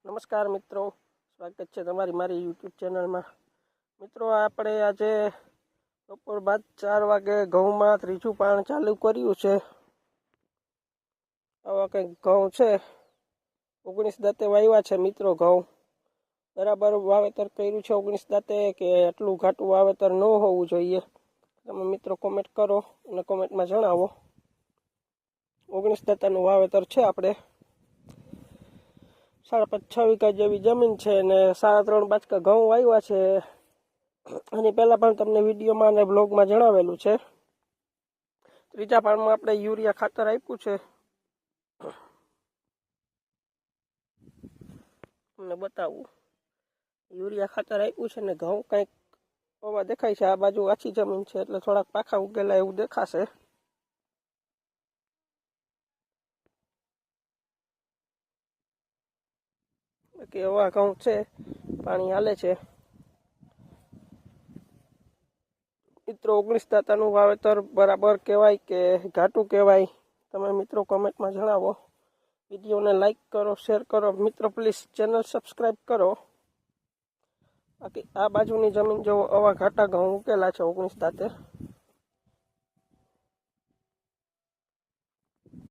નમસ્કાર મિત્રો, સ્વાગત છે તમારી મારી યુટ્યુબ ચેનલમાં। મિત્રો આપણે આજે બપોર બાદ 4 વાગે ઘઉંમાં ત્રીજું પાણ ચાલુ કર્યું છે। આવા કંઈક ઘઉં છે, 19 દાંતે વાવ્યા છે મિત્રો। ઘઉં બરાબર વાવેતર કર્યું છે 19 દાંતે કે એટલું ઘાટું વાવેતર ન હોવું જોઈએ? તમે મિત્રો કોમેન્ટ કરો અને કોમેન્ટમાં જણાવો। 19 દાંતાનું વાવેતર છે। આપણે 5.5-6 વીઘા જેવી જમીન છે અને 3.5 બાચકા ઘઉં વાવ્યા છે। આની પહેલાં પણ તમને વિડીયોમાં અને બ્લોગમાં જણાવેલું છે। ત્રીજા પાણમાં આપણે યુરિયા ખાતર આપ્યું છે। તમને બતાવું, યુરિયા ખાતર આપ્યું છે ને ઘઉં કંઈક આવા દેખાય છે। આ બાજુ આછી જમીન છે એટલે થોડાક પાખા ઉગેલા એવું દેખાશે। બાકી એવા ઘઉં છે, પાણી હાલે છે મિત્રો। 19 દાંતાનું વાવેતર બરાબર કહેવાય કે ઘાટું કહેવાય? તમે મિત્રો કોમેન્ટમાં જણાવો। વિડીયોને લાઈક કરો, શેર કરો। મિત્રો પ્લીઝ ચેનલ સબસ્ક્રાઈબ કરો। બાકી આ બાજુની જમીન જો આવા ઘાટા ઘઉં ઉકેલા છે 19 દાંતે।